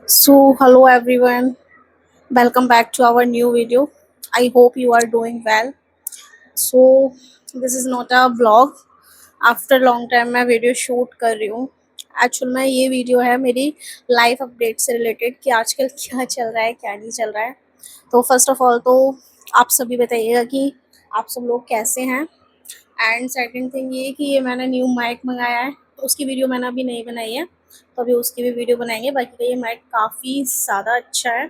So, hello everyone, welcome back to our new video. I hope you are doing well. So, this is not a vlog. After long time मैं video shoot कर रही हूँ. Actual में ये video है मेरी life update से related कि आजकल क्या चल रहा है क्या नहीं चल रहा है. तो फर्स्ट ऑफ ऑल तो आप सभी बताइएगा कि आप सब लोग कैसे हैं. एंड सेकंड थिंग ये कि ये मैंने न्यू माइक मंगाया है, उसकी वीडियो मैंने अभी नहीं बनाई है, तो अभी उसकी भी वीडियो बनाएंगे. बाकी का ये माइक काफ़ी ज़्यादा अच्छा है.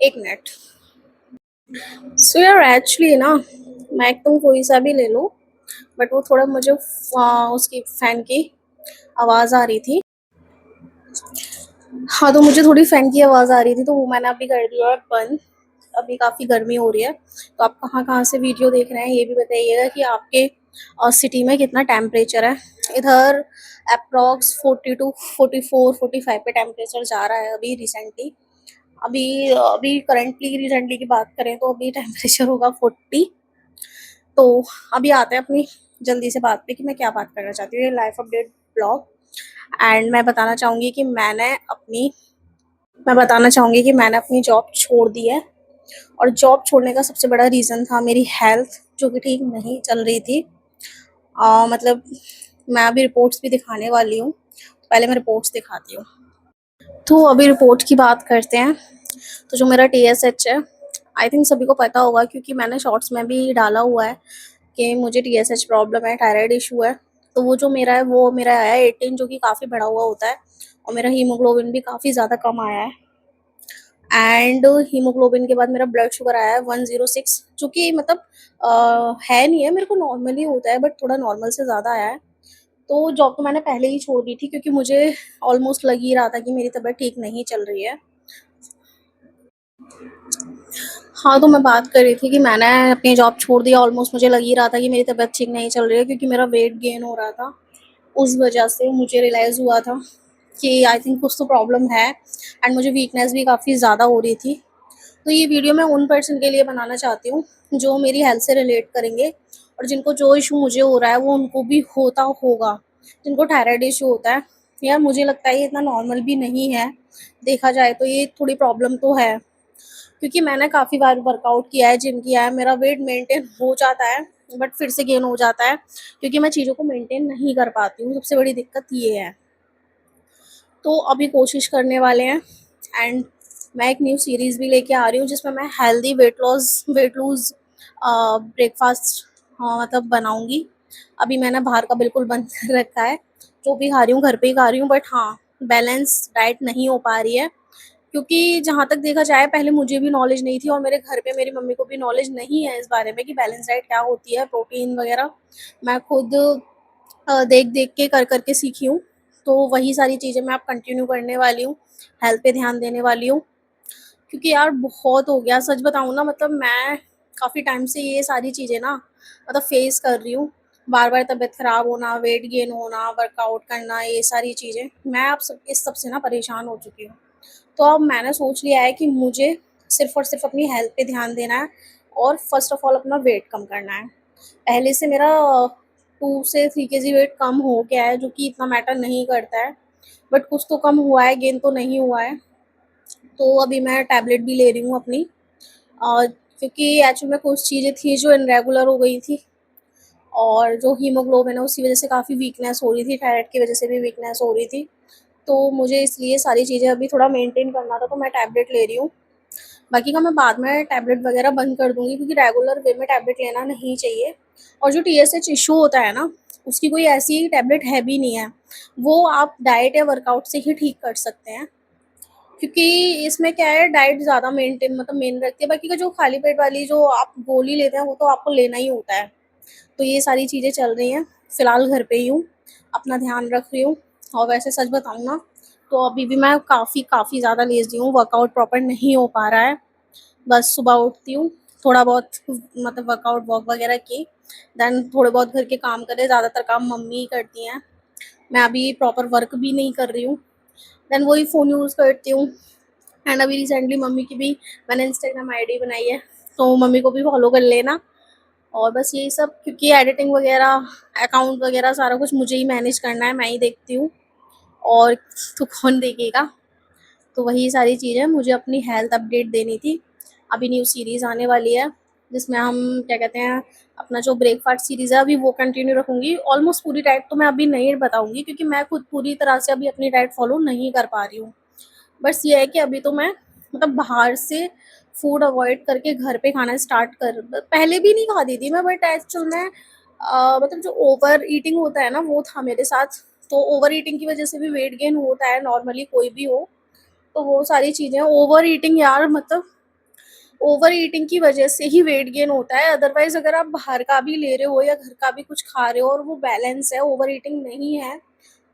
एक मिनट. सो यार एक्चुअली ना, माइक तुम कोई सा भी ले लो, बट वो थोड़ा मुझे उसकी फ़ैन की आवाज़ आ रही थी. हाँ, तो मुझे थोड़ी फ़ैन की आवाज़ आ रही थी, तो वो मैंने अभी कर दिया है बंद. अभी काफ़ी गर्मी हो रही है. तो आप कहाँ-कहाँ से वीडियो देख रहे हैं ये भी बताइएगा कि आपके सिटी में कितना टेम्परेचर है. इधर अप्रॉक्स 42, 44, 45 पे टेम्परेचर जा रहा है अभी रिसेंटली. अभी अभी रिसेंटली की बात करें तो अभी टेम्परेचर होगा 40. तो अभी आते हैं अपनी जल्दी से बात पे कि मैं क्या बात करना चाहती हूँ. ये लाइफ अपडेट ब्लॉग. एंड मैं बताना चाहूँगी कि मैंने अपनी जॉब छोड़ दी है. और जॉब छोड़ने का सबसे बड़ा रीज़न था मेरी हेल्थ, जो कि ठीक नहीं चल रही थी. मतलब मैं अभी रिपोर्ट्स भी दिखाने वाली हूँ, तो पहले मैं रिपोर्ट्स दिखाती हूँ. तो अभी रिपोर्ट की बात करते हैं. तो जो मेरा TSH है, आई थिंक सभी को पता होगा क्योंकि मैंने शॉर्ट्स में भी डाला हुआ है कि मुझे TSH प्रॉब्लम है, थायराइड इशू है. तो वो जो मेरा है वो मेरा आया है 18, जो कि काफ़ी बढ़ा हुआ होता है. और मेरा हीमोग्लोबिन भी काफ़ी ज़्यादा कम आया है. एंड हीमोग्लोबिन के बाद मेरा ब्लड शुगर आया है 106, जो कि मतलब है नहीं है, मेरे को नॉर्मली होता है, बट थोड़ा नॉर्मल से ज़्यादा आया है. तो जॉब तो मैंने पहले ही छोड़ दी थी क्योंकि मुझे ऑलमोस्ट लग ही रहा था कि मेरी तबीयत ठीक नहीं चल रही है. हाँ, तो मैं बात कर रही थी कि मैंने अपनी जॉब छोड़ दिया. ऑलमोस्ट मुझे लग ही रहा था कि मेरी तबीयत ठीक नहीं चल रही है क्योंकि मेरा वेट गेन हो रहा था. उस वजह से मुझे रियलाइज़ हुआ था कि आई थिंक कुछ तो प्रॉब्लम है. एंड मुझे वीकनेस भी काफ़ी ज़्यादा हो रही थी. तो ये वीडियो मैं उन पर्सन के लिए बनाना चाहती हूँ जो मेरी हेल्थ से रिलेट करेंगे और जिनको जो इशू मुझे हो रहा है वो उनको भी होता होगा. जिनको थायराइड इशू होता है, यार मुझे लगता है ये इतना नॉर्मल भी नहीं है. देखा जाए तो ये थोड़ी प्रॉब्लम तो है, क्योंकि मैंने काफ़ी बार वर्कआउट किया है, जिम किया है, मेरा वेट मेंटेन हो जाता है, बट फिर से गेन हो जाता है क्योंकि मैं चीज़ों को मेंटेन नहीं कर पाती हूँ. सबसे बड़ी दिक्कत ये है. तो अभी कोशिश करने वाले हैं. एंड मैं एक न्यू सीरीज़ भी लेके आ रही हूँ जिसमें मैं हेल्दी वेट लूज़ ब्रेकफास्ट मतलब बनाऊँगी. अभी मैंने बाहर का बिल्कुल बंद कर रखा है. जो भी खा रही हूँ घर पे ही खा रही हूँ, बट हाँ, बैलेंस डाइट नहीं हो पा रही है क्योंकि जहाँ तक देखा जाए पहले मुझे भी नॉलेज नहीं थी और मेरे घर पे मेरी मम्मी को भी नॉलेज नहीं है इस बारे में कि बैलेंस डाइट क्या होती है, प्रोटीन वगैरह. मैं खुद देख-देख के कर के सीखी हूँ. तो वही सारी चीज़ें मैं अब कंटिन्यू करने वाली हूँ, हेल्थ पे ध्यान देने वाली हूँ. क्योंकि यार बहुत हो गया, सच बताऊँ ना, मतलब मैं काफ़ी टाइम से ये सारी चीज़ें ना मतलब फ़ेस कर रही हूँ. बार-बार तबीयत ख़राब होना, वेट गेन होना, वर्कआउट करना, ये सारी चीज़ें. मैं अब सब इस सब से ना परेशान हो चुकी हूँ. तो अब मैंने सोच लिया है कि मुझे सिर्फ़ और सिर्फ़ अपनी हेल्थ पे ध्यान देना है और फ़र्स्ट ऑफ़ ऑल अपना वेट कम करना है. पहले से मेरा 2 से 3 केजी वेट कम हो गया है, जो कि इतना मैटर नहीं करता है, बट कुछ तो कम हुआ है, गेन तो नहीं हुआ है. तो अभी मैं टैबलेट भी ले रही हूँ अपनी, क्योंकि एक्चुअल में कुछ चीज़ें थी जो इरेगुलर हो गई थी. और जो हीमोग्लोबिन है उसकी वज़ह से काफ़ी वीकनेस हो रही थी, थायराइड की वज़ह से भी वीकनेस हो रही थी. तो मुझे इसलिए सारी चीज़ें अभी थोड़ा मेंटेन करना था, तो मैं टैबलेट ले रही हूँ. बाकी का मैं बाद में टैबलेट वगैरह बंद कर दूँगी क्योंकि रेगुलर वे में टैबलेट लेना नहीं चाहिए. और जो TSH इश्यू होता है ना, उसकी कोई ऐसी टैबलेट है भी नहीं है. वो आप डाइट या वर्कआउट से ही ठीक कर सकते हैं. क्योंकि इसमें क्या है, डाइट ज़्यादा मेंटेन मतलब मेन रखती है. बाकी का जो खाली पेट वाली जो आप गोली लेते हैं वो तो आपको लेना ही होता है. तो ये सारी चीज़ें चल रही हैं. फ़िलहाल घर पे ही हूँ, अपना ध्यान रख रही हूँ. और वैसे सच बताऊँ ना, तो अभी भी मैं काफ़ी ज़्यादा लेज़ी हूँ, वर्कआउट प्रॉपर नहीं हो पा रहा है. बस सुबह उठती हूँ, थोड़ा बहुत मतलब वर्कआउट वॉक वगैरह की, देन थोड़े बहुत घर के काम करे, ज़्यादातर काम मम्मी ही करती हैं. मैं अभी प्रॉपर वर्क भी नहीं कर रही हूँ. देन वही फ़ोन यूज़ करती हूँ. एंड अभी रिसेंटली मम्मी की भी मैंने इंस्टाग्राम आईडी बनाई है, तो मम्मी को भी फॉलो कर लेना. और बस यही सब, क्योंकि एडिटिंग वगैरह, अकाउंट वगैरह सारा कुछ मुझे ही मैनेज करना है, मैं ही देखती हूँ. और तो कौन देखेगा. तो वही सारी चीज़ें मुझे अपनी हेल्थ अपडेट देनी थी। अभी न्यू सीरीज़ आने वाली है जिसमें हम क्या कहते हैं अपना जो ब्रेकफास्ट सीरीज़ है अभी वो कंटिन्यू रखूँगी। ऑलमोस्ट पूरी डाइट तो मैं अभी नहीं बताऊँगी क्योंकि मैं खुद पूरी तरह से अभी अपनी डाइट फ़ॉलो नहीं कर पा रही हूँ। बस ये है कि अभी तो मैं मतलब बाहर से फूड अवॉइड करके घर पे खाना स्टार्ट कर पहले भी नहीं खाती थी मैं, बट एक्चुअल में मतलब जो ओवर ईटिंग होता है ना वो था मेरे साथ। तो ओवर ईटिंग की वज़ह से भी वेट गेन होता है, नॉर्मली कोई भी हो। तो वो सारी चीज़ें ओवर ईटिंग यार मतलब ओवर ईटिंग की वज़ह से ही वेट गेन होता है। अदरवाइज़ अगर आप बाहर का भी ले रहे हो या घर का भी कुछ खा रहे हो और वो बैलेंस है, ओवर ईटिंग नहीं है,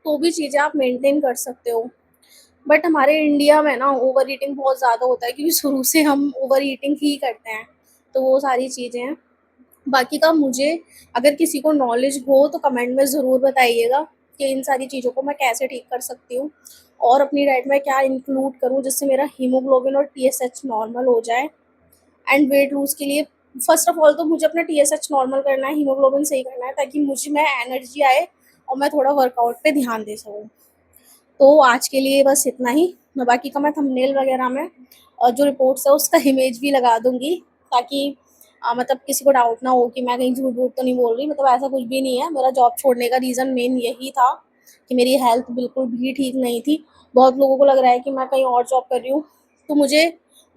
तो भी चीज़ें आप मेंटेन कर सकते हो। बट हमारे इंडिया में ना ओवर ईटिंग बहुत ज़्यादा होता है क्योंकि शुरू से हम ओवर ईटिंग ही करते हैं। तो वो सारी चीज़ें हैं। बाकी का मुझे अगर किसी को नॉलेज हो तो कमेंट में ज़रूर बताइएगा कि इन सारी चीज़ों को मैं कैसे ठीक कर सकती हूँ और अपनी डाइट में क्या इंक्लूड करूँ जिससे मेरा हीमोग्लोबिन और टीएसएच नॉर्मल हो जाए। एंड वेट लूज़ के लिए फर्स्ट ऑफ ऑल तो मुझे अपना टीएसएच नॉर्मल करना है, हीमोग्लोबिन सही करना है ताकि मुझ में एनर्जी आए और मैं थोड़ा वर्कआउट पे ध्यान दे सकूँ। तो आज के लिए बस इतना ही। मैं बाकी का मैं थंबनेल वगैरह में जो रिपोर्ट्स है उसका इमेज भी लगा दूँगी ताकि मतलब किसी को डाउट ना हो कि मैं कहीं झूठ-वूठ तो नहीं बोल रही। मतलब ऐसा कुछ भी नहीं है। मेरा जॉब छोड़ने का रीज़न मेन यही था कि मेरी हेल्थ बिल्कुल भी ठीक नहीं थी। बहुत लोगों को लग रहा है कि मैं कहीं और जॉब कर रही हूँ। तो मुझे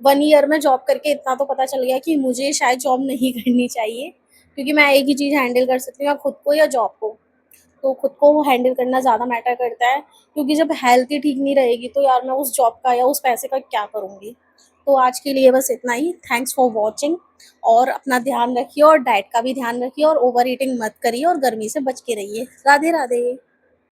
1 ईयर में जॉब करके इतना तो पता चल गया कि मुझे शायद जॉब नहीं करनी चाहिए क्योंकि मैं एक ही चीज़ हैंडल कर सकती हूँ, या खुद को या जॉब को। तो खुद को हैंडल करना ज़्यादा मैटर करता है क्योंकि जब हेल्थ ही ठीक नहीं रहेगी तो यार मैं उस जॉब का या उस पैसे का क्या करूँगी। तो आज के लिए बस इतना ही। थैंक्स फॉर वॉचिंग और अपना ध्यान रखिए और डाइट का भी ध्यान रखिए और ओवर ईटिंग मत करिए और गर्मी से बच के रहिए। राधे राधे।